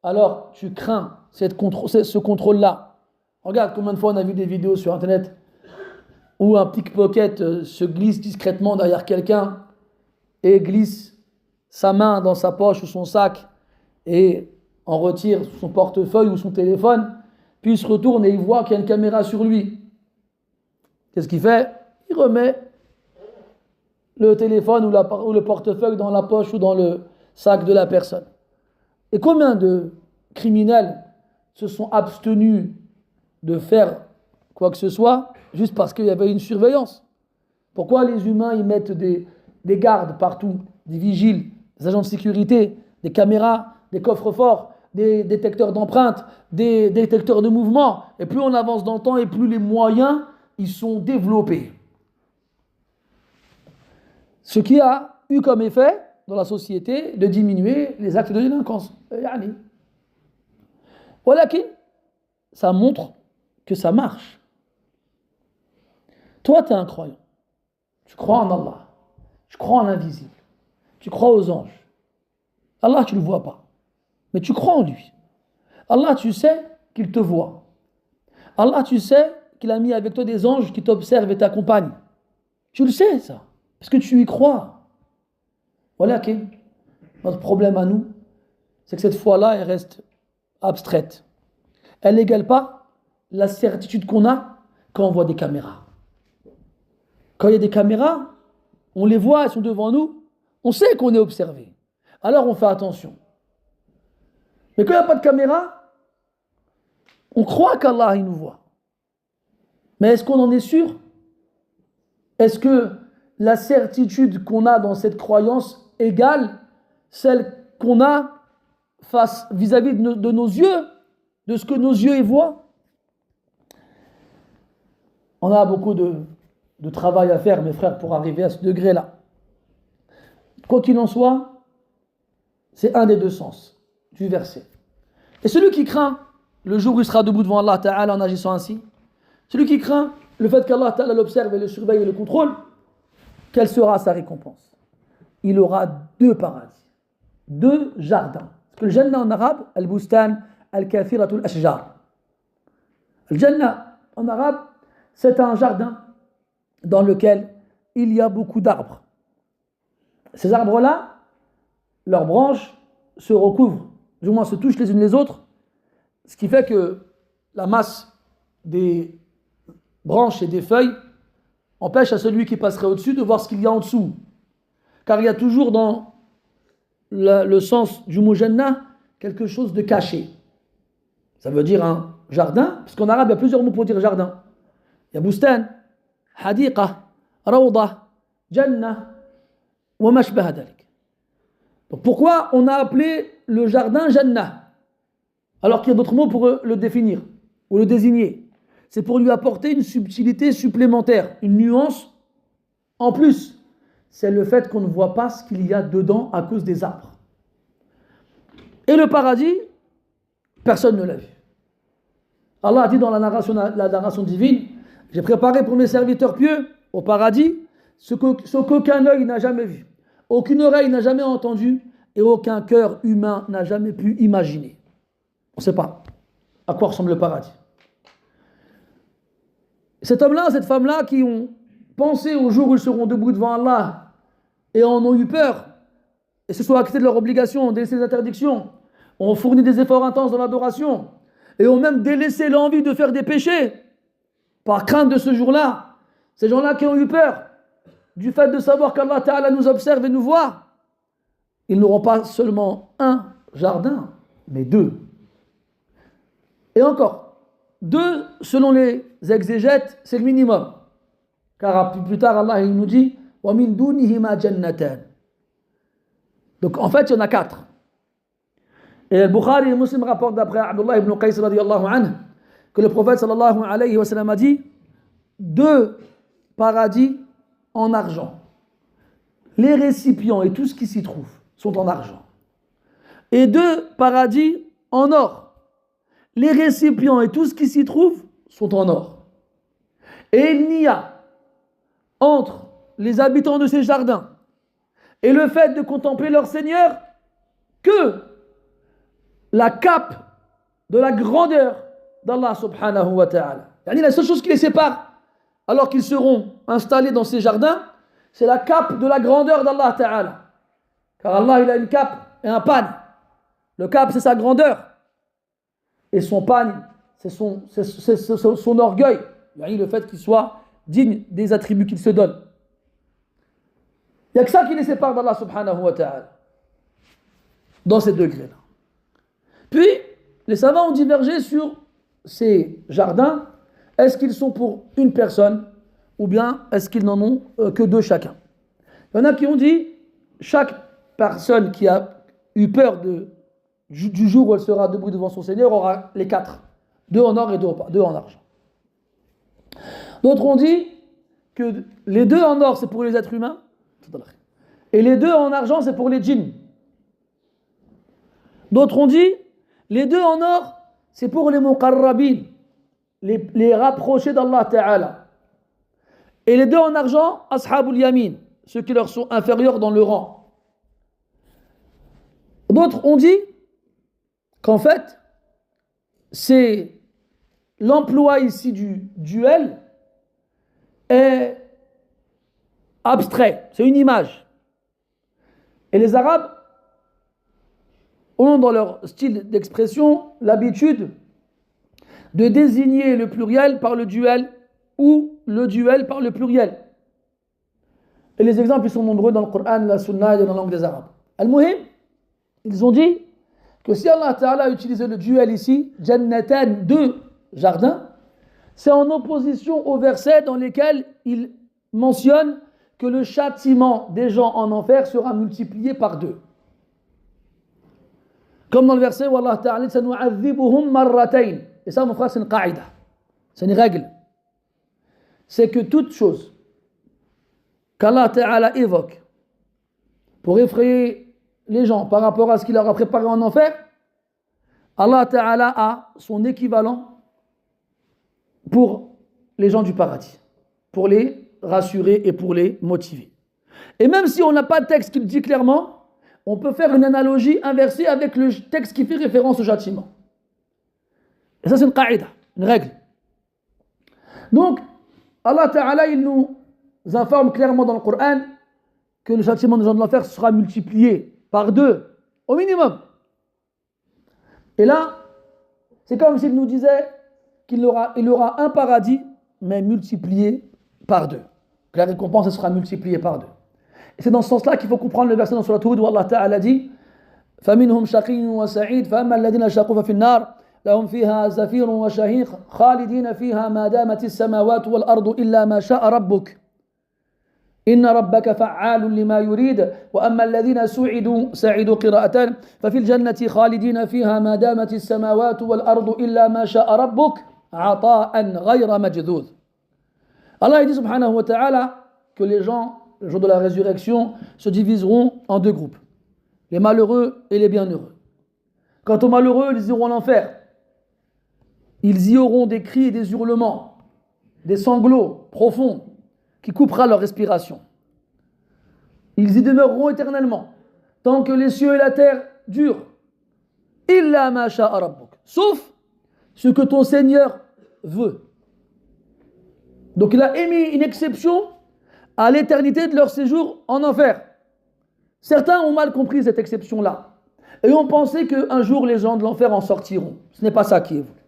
Alors tu crains ce contrôle-là. Regarde combien de fois on a vu des vidéos sur internet où un pickpocket se glisse discrètement derrière quelqu'un et glisse sa main dans sa poche ou son sac et en retire son portefeuille ou son téléphone, puis il se retourne et il voit qu'il y a une caméra sur lui. Qu'est-ce qu'il fait? Il remet le téléphone ou le portefeuille dans la poche ou dans le sac de la personne. Et combien de criminels se sont abstenus de faire quoi que ce soit juste parce qu'il y avait une surveillance? Pourquoi les humains ils mettent des gardes partout, des vigiles, des agents de sécurité, des caméras, des coffres-forts, des détecteurs d'empreintes, des détecteurs de mouvement, et plus on avance dans le temps et plus les moyens ils sont développés. Ce qui a eu comme effet dans la société de diminuer les actes de délinquance. Voilà qui ça montre que ça marche. Toi tu es un croyant, tu crois en Allah, tu crois en l'invisible, tu crois aux anges. Allah tu ne le vois pas, mais tu crois en lui. Allah, tu sais qu'il te voit. Allah, tu sais qu'il a mis avec toi des anges qui t'observent et t'accompagnent. Tu le sais, ça, parce que tu y crois. Voilà que notre problème à nous, c'est que cette foi-là, elle reste abstraite. Elle n'égale pas la certitude qu'on a quand on voit des caméras. Quand il y a des caméras, on les voit, elles sont devant nous, on sait qu'on est observé. Alors on fait attention. Mais quand il n'y a pas de caméra, on croit qu'Allah il nous voit. Mais est-ce qu'on en est sûr? Est-ce que la certitude qu'on a dans cette croyance égale celle qu'on a vis-à-vis de nos yeux, de ce que nos yeux y voient? On a beaucoup de travail à faire, mes frères, pour arriver à ce degré-là. Quoi qu'il en soit, c'est un des deux sens du verset. Et celui qui craint le jour où il sera debout devant Allah Ta'ala en agissant ainsi, celui qui craint le fait qu'Allah Ta'ala l'observe et le surveille et le contrôle, quelle sera sa récompense? Il aura 2 paradis, 2 jardins. Parce que le Jannah en arabe, al-bustan al-kathiratul ashjar. Le Jannah en arabe, c'est un jardin dans lequel il y a beaucoup d'arbres. Ces arbres-là, leurs branches se recouvrent, du moins se touchent les unes les autres, ce qui fait que la masse des branches et des feuilles empêche à celui qui passerait au-dessus de voir ce qu'il y a en dessous. Car il y a toujours dans le sens du mot Jannah quelque chose de caché. Ça veut dire un jardin, parce qu'en arabe il y a plusieurs mots pour dire jardin. Il y a bustan, hadiqa, rawda, jannah, wa ma shbaha dhalik. Donc pourquoi on a appelé le jardin Jannah alors qu'il y a d'autres mots pour le définir ou le désigner? C'est pour lui apporter une subtilité supplémentaire, une nuance en plus. C'est le fait qu'on ne voit pas ce qu'il y a dedans à cause des arbres. Et le paradis, personne ne l'a vu. Allah a dit dans la narration divine, j'ai préparé pour mes serviteurs pieux au paradis ce qu'aucun œil n'a jamais vu, aucune oreille n'a jamais entendu et aucun cœur humain n'a jamais pu imaginer. On ne sait pas à quoi ressemble le paradis. Cet homme-là, cette femme-là qui ont pensé au jour où ils seront debout devant Allah et en ont eu peur, et se sont acquittés de leurs obligations, ont délaissé les interdictions, ont fourni des efforts intenses dans l'adoration, et ont même délaissé l'envie de faire des péchés, par crainte de ce jour-là. Ces gens-là qui ont eu peur du fait de savoir qu'Allah Ta'ala nous observe et nous voit, ils n'auront pas seulement un jardin, mais deux. Et encore, deux, selon les exégètes, c'est le minimum. Car plus tard, Allah il nous dit وَمِن دُونِهِمَا جَنَّتَانِ. Donc en fait, il y en a quatre. Et le Bukhari et Muslim rapportent d'après Abdullah ibn Qais radiyallahu anhu que le prophète sallallahu alayhi wa sallam a dit deux paradis en argent. Les récipients et tout ce qui s'y trouve sont en argent. Et deux paradis en or. Les récipients et tout ce qui s'y trouve sont en or. Et il n'y a entre les habitants de ces jardins et le fait de contempler leur Seigneur que la cape de la grandeur d'Allah subhanahu wa ta'ala. La seule chose qui les sépare alors qu'ils seront installés dans ces jardins, c'est la cape de la grandeur d'Allah ta'ala. Car Allah il a une cape et un pagne. Le cape c'est sa grandeur et son pagne c'est son orgueil, le fait qu'il soit digne des attributs qu'il se donne. Il n'y a que ça qui les sépare d'Allah subhanahu wa ta'ala dans ces degrés-là. Puis, les savants ont divergé sur ces jardins. Est-ce qu'ils sont pour une personne ou bien est-ce qu'ils n'en ont que deux chacun? Il y en a qui ont dit chaque personne qui a eu peur du jour où elle sera debout devant son Seigneur aura les quatre. Deux en or et deux en argent. D'autres ont dit que les deux en or c'est pour les êtres humains et les deux en argent c'est pour les djinns. D'autres ont dit les deux en or c'est pour les muqarrabin, les rapprochés d'Allah Ta'ala. Et les deux en argent, ashabul yamin, ceux qui leur sont inférieurs dans le rang. D'autres ont dit qu'en fait c'est l'emploi ici du duel est abstrait, c'est une image. Et les Arabes ont dans leur style d'expression l'habitude de désigner le pluriel par le duel ou le duel par le pluriel. Et les exemples ils sont nombreux dans le Coran, la Sunna et dans la langue des Arabes. Al-Muhim, ils ont dit que si Allah Ta'ala a utilisé le duel ici, Jannatan, deux jardins, c'est en opposition aux versets dans lesquels il mentionne que le châtiment des gens en enfer sera multiplié par deux. Comme dans le verset où Allah Ta'ala dit sanu'adhibuhum marratayn. Et ça, mon frère, c'est une qaïda. C'est une règle. C'est que toute chose qu'Allah Ta'ala évoque pour effrayer les gens par rapport à ce qu'il leur a préparé en enfer, Allah Ta'ala a son équivalent pour les gens du paradis, pour les rassurer et pour les motiver. Et même si on n'a pas de texte qui le dit clairement, on peut faire une analogie inversée avec le texte qui fait référence au châtiment. Et ça, c'est une qaïda, une règle. Donc, Allah Ta'ala, il nous informe clairement dans le Coran que le châtiment des gens de l'enfer sera multiplié par deux, au minimum. Et là, c'est comme s'il nous disait qu'il aura un paradis, mais multiplié par deux. Que la récompense elle sera multipliée par deux. Et c'est dans ce sens-là qu'il faut comprendre le verset dans Surah Hud où Allah Ta'ala dit فَمِنْهُمْ شَقِيٌّ وَسَعِيدٌ فَأَمَّا الَّذِينَ شَقُوا فَفِي النَّارِ لهم فيها زفير وشهيق خالدين فيها ما دامت السماوات والأرض إلا ما شاء ربك إن ربك فعال لما يريد وأما الذين سعدوا قراءة ففي الجنة خالدين فيها ما دامت السماوات والأرض إلا ما شاء ربك عطاء غير مجذوذ. Allah dit subhanahu wa ta'ala que les gens, le jour de la résurrection, se diviseront en deux groupes, les malheureux et les bienheureux. Quant aux malheureux, ils iront en enfer. Ils y auront des cris et des hurlements, des sanglots profonds qui coupera leur respiration. Ils y demeureront éternellement, tant que les cieux et la terre durent. Illa ma sha'a rabbuk. Sauf ce que ton Seigneur veut. Donc il a émis une exception à l'éternité de leur séjour en enfer. Certains ont mal compris cette exception-là et ont pensé qu'un jour les gens de l'enfer en sortiront. Ce n'est pas ça qui est voulu.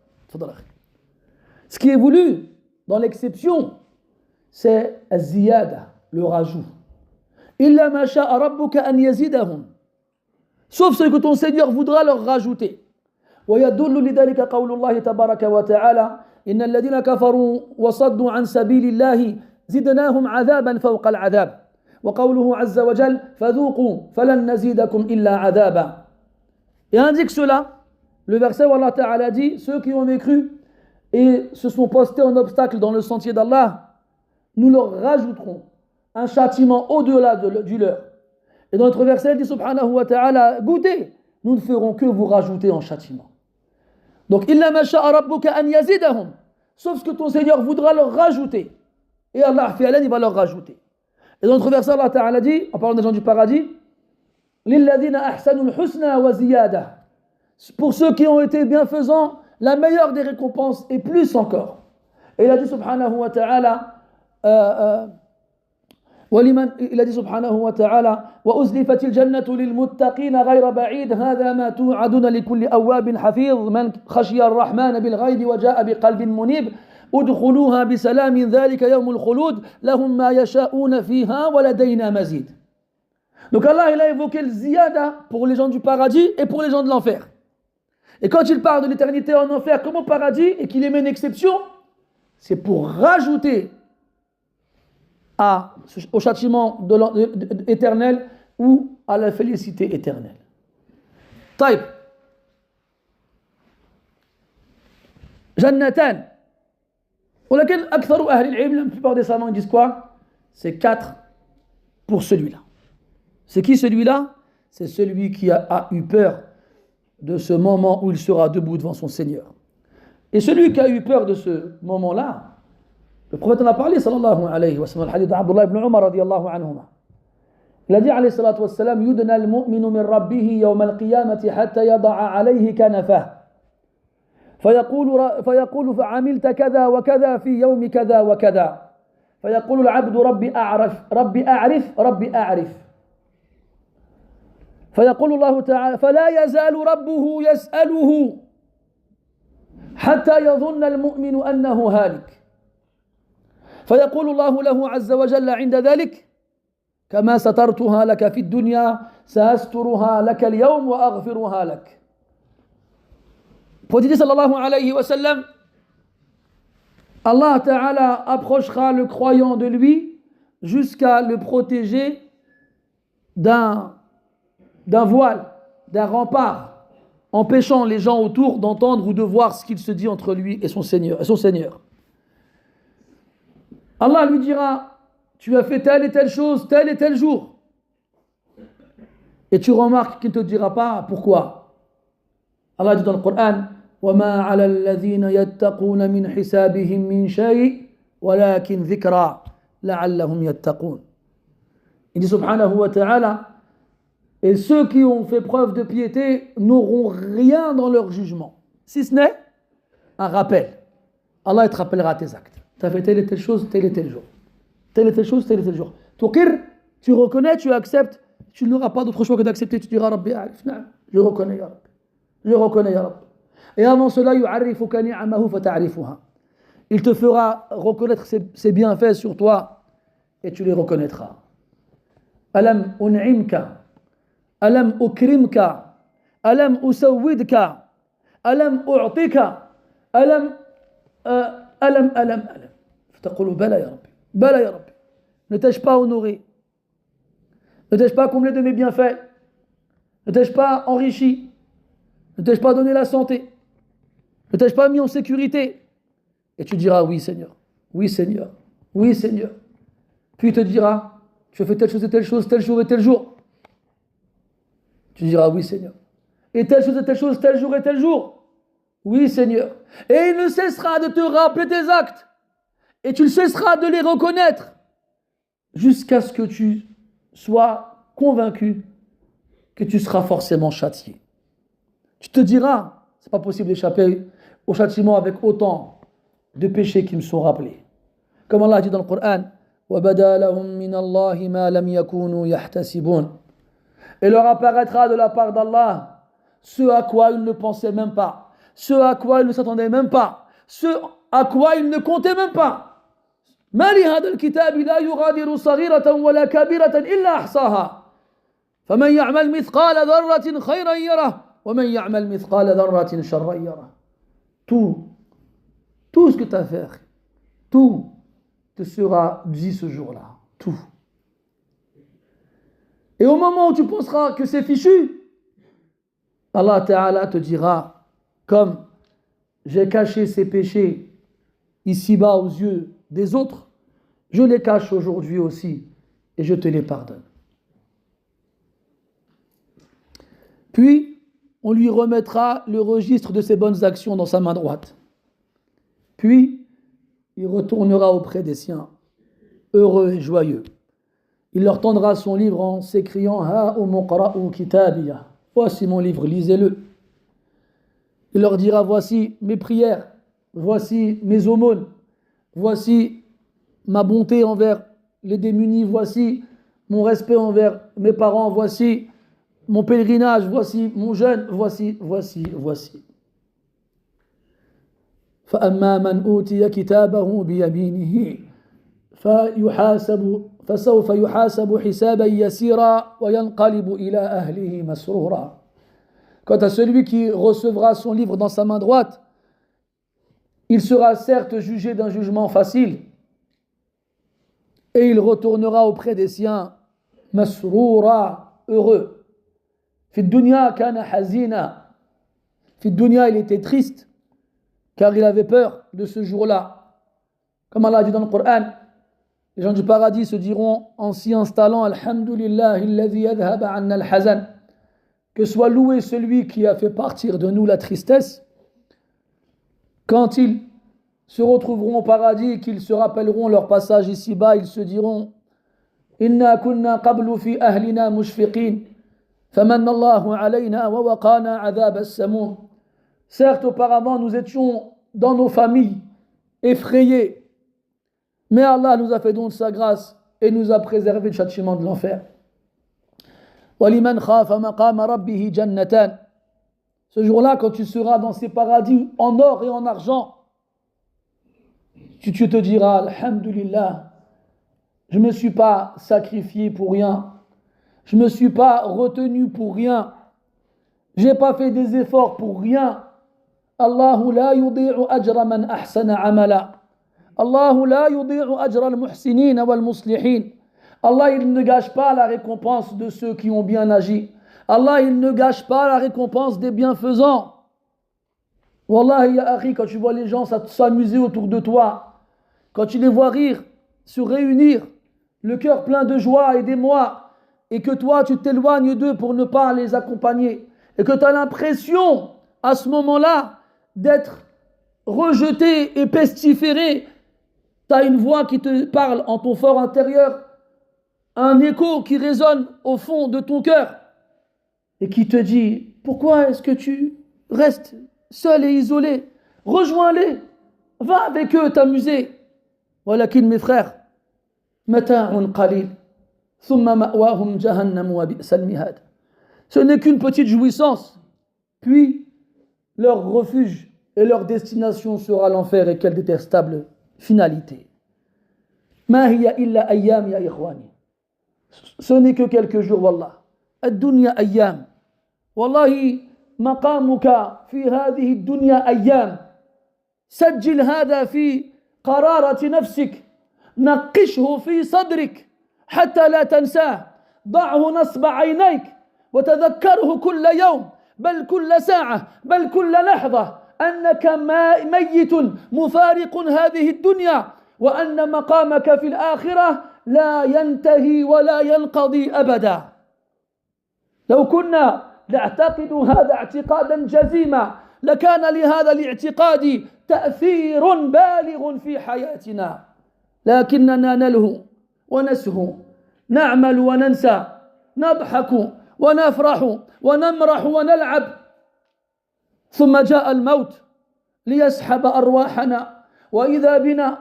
Ce qui est voulu dans l'exception, c'est az-ziyada, le rajout. Illa ma sha'a rabbuka an yazidahum. Sauf ce que ton Seigneur voudra leur rajouter. ويدل لذلك قول الله تبارك وتعالى إن الذين كفروا وصدوا عن سبيل الله زدناهم عذابا فوق العذاب وقوله عز وجل فذوقوا فلن نزيدكم إلا عذابا. Et indique cela, le verset où Allah Ta'ala dit, ceux qui ont mécru et se sont postés en obstacle dans le sentier d'Allah, nous leur rajouterons un châtiment au-delà du leur. Et dans notre verset, il dit subhanahu wa ta'ala, goûtez, nous ne ferons que vous rajouter en châtiment. Donc, illa ma sha'a rabbuka an yazidahum, sauf ce que ton Seigneur voudra leur rajouter. Et Allah il va leur rajouter. Et dans notre verset, Allah Ta'ala dit, en parlant des gens du paradis, lilladhina ahsanul husna wa ziyada, pour ceux qui ont été bienfaisants, la meilleure des récompenses et plus encore. Et il a dit subhanahu wa ta'ala, il a dit subhanahu wa ta'ala, وَأُزْلِفَتِ الْجَنَّةُ لِلْمُتَّقِينَ غَيْرَ بَعِيدٍ هَذَا مَا تُوعَدُونَ لِكُلِّ أَوَّابٍ حَفِيظٍ مَنْ خَشِيَ الرَّحْمَنَ بِالْغَيْبِ وَجَاءَ بِقَلْبٍ مُنِيبٍ ادْخُلُوهَا بِسَلَامٍ ذَلِكَ يَوْمُ الْخُلُودِ لَهُمْ مَا يَشَاءُونَ فِيهَا وَلَدَيْنَا مَزِيدٌ. Donc Allah, il a évoqué le ziyada pour les gens du paradis et pour les gens de l'enfer. Et quand il parle de l'éternité en enfer comme au paradis et qu'il émet une exception, c'est pour rajouter au châtiment éternel ou à la félicité éternelle. Taïb. Jannatan. ولكن أكثر أهل العلم, la plupart des savants disent quoi? C'est 4 pour celui-là. C'est qui celui-là? C'est celui qui a eu peur de ce moment où il sera debout devant son Seigneur. Et celui qui a eu peur de ce moment-là, le prophète en a parlé, sallallahu alayhi wa sallam, le hadith d'Abdullah ibn Umar radiyallahu anhuma. Il a dit, alayhi salatu wa sallam, yudna al-mu'minu min rabbihi yawm al-qiyamati hatta yada'a alayhi kanafah. فيقول فعملت كذا وكذا في يوم كذا وكذا. فيقول العبد ربي أعرف. فيقول الله تعالى فلا يزال ربه يسأله حتى يظن المؤمن أنه هالك. فيقول الله له عز وجل عند ذلك كما سترتها لك في الدنيا سأسترها لك اليوم وأغفرها لك. Prophète sallallahu alayhi wa sallam, Allah Ta'ala approchera le croyant de lui jusqu'à le protéger d'un voile, d'un rempart, empêchant les gens autour d'entendre ou de voir ce qu'il se dit entre lui et son Seigneur. Allah lui dira, tu as fait telle et telle chose, tel et tel jour. Et tu remarques qu'il ne te dira pas pourquoi. Allah dit dans le Coran, وَمَا عَلَى الَّذِينَ يَتَّقُونَ مِنْ حِسَابِهِمْ مِنْ شَيْءٍ وَلَكِنْ ذِكْرَى لَعَلَّهُمْ يَتَّقُونَ. Il dit subhanahu wa ta'ala, et ceux qui ont fait preuve de piété n'auront rien dans leur jugement, si ce n'est un rappel. Allah te rappellera tes actes. Tu as fait telle et telle chose, tel et tel jour. Telle et telle chose, tel et tel jour. Tu reconnais, tu acceptes, tu n'auras pas d'autre choix que d'accepter. Tu diras, Rabbi, je reconnais, ya Rabbi. Je reconnais, ya Rabbi. Et avant cela, il te fera reconnaître ses bienfaits sur toi et tu les reconnaîtras. Alam un'imka, alam ukrimka, alam usawwidka, alam u'tika, alam. فتقول بلى يا ربي بلى يا ربي. Ne t'ai-je pas honoré? Ne t'ai-je pas comblé de mes bienfaits? Ne t'ai-je pas enrichi? Ne t'ai-je pas donné la santé? Ne t'ai-je pas mis en sécurité? Et tu diras oui Seigneur, oui Seigneur, oui Seigneur. Puis il te dira, tu as fait telle chose et telle chose, tel jour et tel jour. Tu diras oui Seigneur. Et telle chose et telle chose, tel jour et tel jour. Oui Seigneur. Et il ne cessera de te rappeler tes actes. Et tu ne cesseras de les reconnaître. Jusqu'à ce que tu sois convaincu que tu seras forcément châtié. Tu te diras, c'est pas possible d'échapper au châtiment avec autant de péchés qui me sont rappelés. Comme Allah dit dans le Coran, وَبَدَا لَهُم مِّنَ اللَّهِ مَا لَمْ يَكُونُوا يَحْتَسِبُونَ. Et leur apparaîtra de la part d'Allah ce à quoi ils ne pensaient même pas, ce à quoi ils ne s'attendaient même pas, ce à quoi ils ne comptaient même pas. ما لهذا الكتاب لا يغادر صغيرة ولا كبيرة إلا أحصاها فمن يعمل مثقال ذرة خيرا يره ومن يعمل مثقال ذرة شرا يره. Tout ce que tu as fait, tout te sera dit ce jour-là, tout. Et au moment où tu penseras que c'est fichu, Allah Ta'ala te dira, comme j'ai caché ces péchés ici-bas aux yeux des autres, je les cache aujourd'hui aussi et je te les pardonne. Puis, on lui remettra le registre de ses bonnes actions dans sa main droite. Puis, il retournera auprès des siens, heureux et joyeux. Il leur tendra son livre en s'écriant « Ha'umuqra'u kitabiya » voici mon livre, lisez-le. Il leur dira, voici mes prières, voici mes aumônes, voici ma bonté envers les démunis, voici mon respect envers mes parents, voici mon pèlerinage, voici mon jeûne, voici. فأما من أوتي كتابه بيمينه فسوف يحاسب حسابا يسيرا وينقلب إلى أهله مسرورا. Quant à celui qui recevra son livre dans sa main droite, il sera certes jugé d'un jugement facile et il retournera auprès des siens masroura, heureux. Fi dunya kana hazina. Fi dunya, il était triste car il avait peur de ce jour-là. Comme Allah dit dans le Coran, les gens du paradis se diront en s'y installant Alhamdulillahi alladhi yadhhaba anna al-hazan, que soit loué celui qui a fait partir de nous la tristesse. Quand ils se retrouveront au paradis et qu'ils se rappelleront leur passage ici-bas, ils se diront Inna kunna qablu fi ahlina mushfiqin famanna Allahu alayna wa waqana adhab as-samum. Certes, auparavant, nous étions dans nos familles effrayés, mais Allah nous a fait don de sa grâce et nous a préservé le châtiment de l'enfer. وَلِمَنْ خَافَ مَقَامَ رَبِّهِ جَنَّتَانِ. Ce jour-là, quand tu seras dans ces paradis en or et en argent, tu te diras, Alhamdulillah, je ne me suis pas sacrifié pour rien, je ne me suis pas retenu pour rien, je n'ai pas fait des efforts pour rien. Allahu la yudi'u ajra man ahsana amala. Allahu la yudi'u ajra al-muhsinin wal-muslihin. Allah, il ne gâche pas la récompense de ceux qui ont bien agi. Allah, il ne gâche pas la récompense des bienfaisants. Wallahi, ya akhi, quand tu vois les gens s'amuser autour de toi, quand tu les vois rire, se réunir, le cœur plein de joie et d'émoi, et que toi, tu t'éloignes d'eux pour ne pas les accompagner, et que tu as l'impression, à ce moment-là, d'être rejeté et pestiféré, tu as une voix qui te parle en ton fort intérieur, un écho qui résonne au fond de ton cœur et qui te dit pourquoi est-ce que tu restes seul et isolé? Rejoins-les, va avec eux t'amuser. Walakin mes frères, mata'un qalil thumma ma'wahum jahannam wa bi'sal mihad. Ce n'est qu'une petite jouissance, puis leur refuge et leur destination sera l'enfer, et quelle détestable finalité. Ma hiya illa ayyam ya ikhwani. Ce n'est que quelques jours, wallah. Ad-dunya ayyam. Wallahi, maqamuka fi hadhihi ad-dunya ayyam. سجل هذا في قرارة نفسك، نقشه في صدرك حتى لا تنساه، ضعه نصب عينيك وتذكره كل يوم بل كل ساعة بل كل لحظة أنك ميت مفارق هذه الدنيا وأن مقامك في الآخرة لا ينتهي ولا ينقضي أبدا. لو كنا نعتقد هذا اعتقادا جزيما لكان لهذا الاعتقاد تأثير بالغ في حياتنا، لكننا نلهو ونسهو، نعمل وننسى، نضحك ونفرح ونمرح ونلعب، ثم جاء الموت ليسحب أرواحنا، وإذا بنا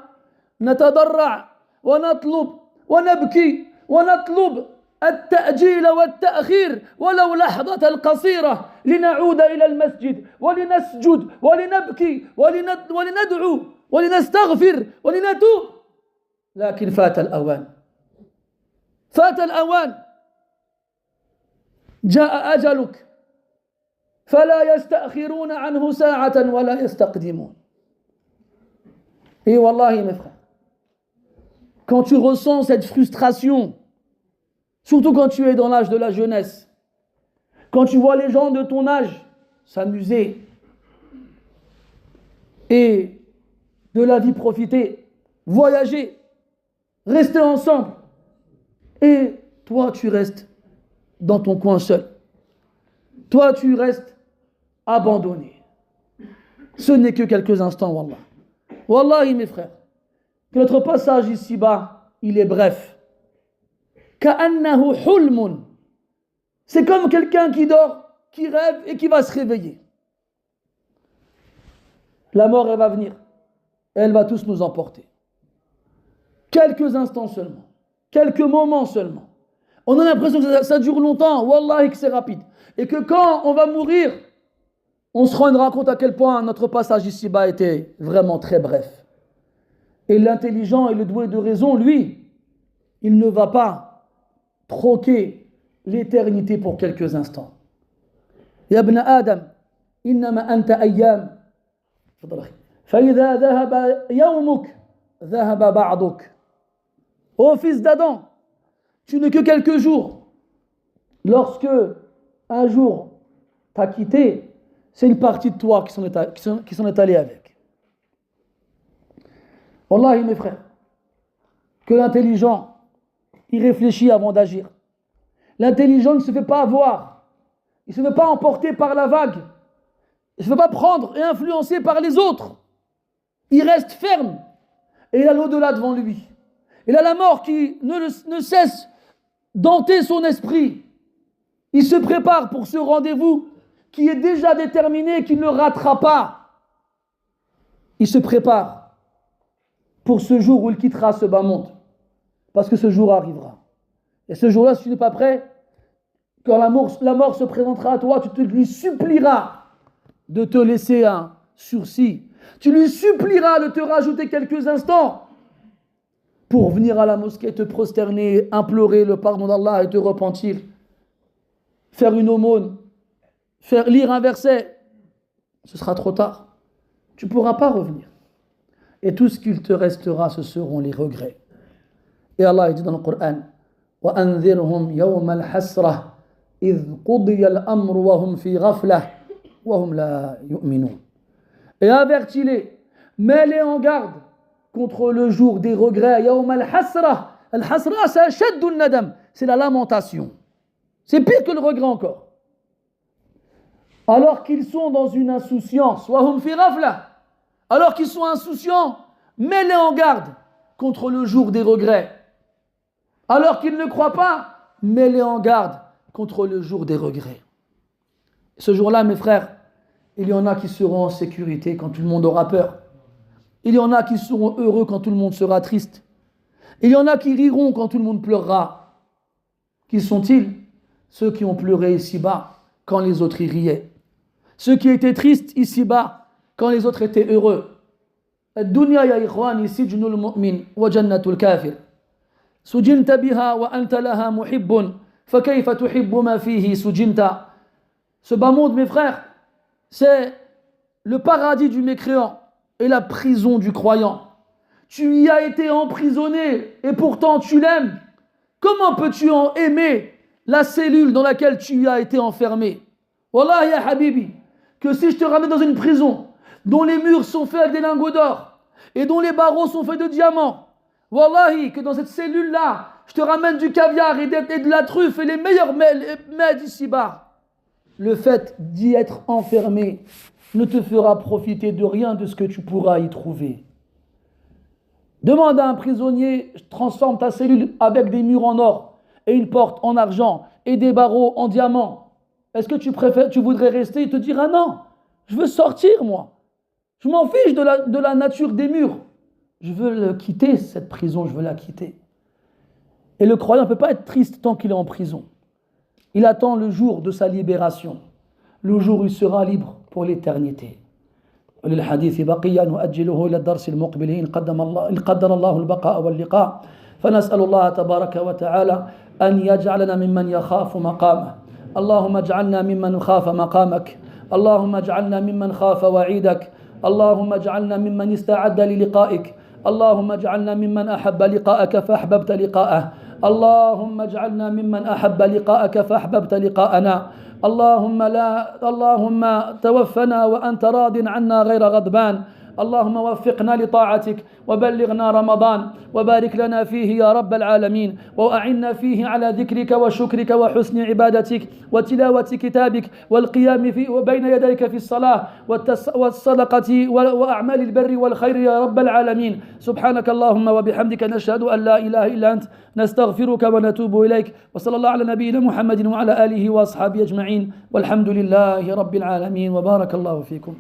نتضرع ونطلب ونبكي ونطلب التأجيل والتأخير ولو لحظة قصيرة لنعود إلى المسجد ولنسجد ولنبكي ولندعو ولنستغفر ولنتوب. لكن فات الأوان، فات الأوان، جاء أجلك فلا يستأخرون عنه ساعة ولا يستقدمون. Et wallahi mes frères, quand tu ressens cette frustration, surtout quand tu es dans l'âge de la jeunesse, quand tu vois les gens de ton âge s'amuser et de la vie profiter, voyager, rester ensemble, et toi tu restes dans ton coin seul, toi tu restes abandonné. Ce n'est que quelques instants, wallah. Wallahi mes frères, que notre passage ici-bas, il est bref. Ka'annahu hulmun. C'est comme quelqu'un qui dort, qui rêve et qui va se réveiller. La mort, elle va venir. Elle va tous nous emporter. Quelques instants seulement. Quelques moments seulement. On a l'impression que ça dure longtemps. Wallahi que c'est rapide. Et que quand on va mourir, on se rendra compte à quel point notre passage ici-bas était vraiment très bref. Et l'intelligent et le doué de raison, lui, il ne va pas troquer l'éternité pour quelques instants. Ya ibn Adam, innama anta ayyam. فإذا ذهب يومك ذهب بعضك. Ô fils d'Adam, tu n'es que quelques jours. Lorsque un jour t'as quitté, c'est une partie de toi qui s'en est allée avec. Wallahi mes frères, que l'intelligent, il réfléchit avant d'agir. L'intelligent ne se fait pas avoir, il ne se fait pas emporter par la vague, il ne se fait pas prendre et influencer par les autres. Il reste ferme et il a l'au-delà devant lui. Il a la mort qui ne cesse d'hanter son esprit. Il se prépare pour ce rendez-vous qui est déjà déterminé et qui ne le ratera pas. Il se prépare pour ce jour où il quittera ce bas monde. Parce que ce jour arrivera. Et ce jour-là, si tu n'es pas prêt, quand la mort se présentera à toi, tu lui supplieras de te laisser un sursis. Tu lui supplieras de te rajouter quelques instants pour venir à la mosquée, te prosterner, implorer le pardon d'Allah et te repentir. Faire une aumône, lire un verset. Ce sera trop tard. Tu ne pourras pas revenir. Et tout ce qu'il te restera, ce seront les regrets. Et Allah dit dans le Coran, وَأَنذِرْهُمْ يَوْمَ الْحَسْرَةِ إِذْ قُضِيَ الْأَمْرُ وَهُمْ فِي غَفْلَةٍ وَهُمْ لَا يُؤْمِنُونَ. Et avertis-les, mets-les en garde contre le jour des regrets. يَوْمَ الْحَسْرَةِ. Al-hasra, c'est ashaddu al-nadam, c'est la lamentation. C'est pire que le regret encore. Alors qu'ils sont dans une insouciance, وَهُمْ فِي غَفْلَةٍ. Alors qu'ils sont insouciants, mets-les en garde contre le jour des regrets. Alors qu'ils ne croient pas, mets-les en garde contre le jour des regrets. Ce jour-là, mes frères, il y en a qui seront en sécurité quand tout le monde aura peur. Il y en a qui seront heureux quand tout le monde sera triste. Il y en a qui riront quand tout le monde pleurera. Qui sont-ils? Ceux qui ont pleuré ici-bas quand les autres y riaient. Ceux qui étaient tristes ici-bas quand les autres étaient heureux. الدنيا يا إخواني سجن المؤمن وجنة الكافر. سجنت بها وأنت لها محب فكيف تحب ما فيه سجنت. Ce bas monde, mes frères, c'est le paradis du mécréant et la prison du croyant. Tu y as été emprisonné et pourtant tu l'aimes. Comment peux-tu en aimer la cellule dans laquelle tu y as été enfermé? Wallah ya habibi, que si je te ramène dans une prison dont les murs sont faits avec des lingots d'or et dont les barreaux sont faits de diamants, wallahi, que dans cette cellule-là, je te ramène du caviar et de la truffe et les meilleurs mets d'ici-bas, le fait d'y être enfermé ne te fera profiter de rien de ce que tu pourras y trouver. Demande à un prisonnier, transforme ta cellule avec des murs en or et une porte en argent et des barreaux en diamant. Est-ce que tu voudrais rester et te dire, ah non, je veux sortir moi. Je m'en fiche de la nature des murs. Je veux quitter cette prison, je veux la quitter. Et le croyant ne peut pas être triste tant qu'il est en prison. Il attend le jour de sa libération, le jour où il sera libre pour l'éternité. وللحديث بقية نؤجله إلى الدرس المقبل إن قدر الله البقاء واللقاء فنسأل الله تبارك وتعالى أن يجعلنا ممن يخاف مقامه. اللهم اجعلنا ممن خاف مقامك، اللهم اجعلنا ممن خاف وعيدك، اللهم اجعلنا ممن استعد للقائك، اللهم اجعلنا ممن أحب لقاءك فأحببت لقاءه، اللهم اجعلنا ممن أحب لقاءك فأحببت لقاءنا، اللهم توفنا وأنت راض عنا غير غضبان، اللهم وفقنا لطاعتك وبلغنا رمضان وبارك لنا فيه يا رب العالمين، وأعنا فيه على ذكرك وشكرك وحسن عبادتك وتلاوة كتابك والقيام فيه وبين يديك في الصلاة والصدقة وأعمال البر والخير يا رب العالمين. سبحانك اللهم وبحمدك نشهد أن لا إله إلا أنت نستغفرك ونتوب إليك، وصلى الله على نبينا محمد وعلى آله وأصحابه أجمعين، والحمد لله رب العالمين، وبارك الله فيكم.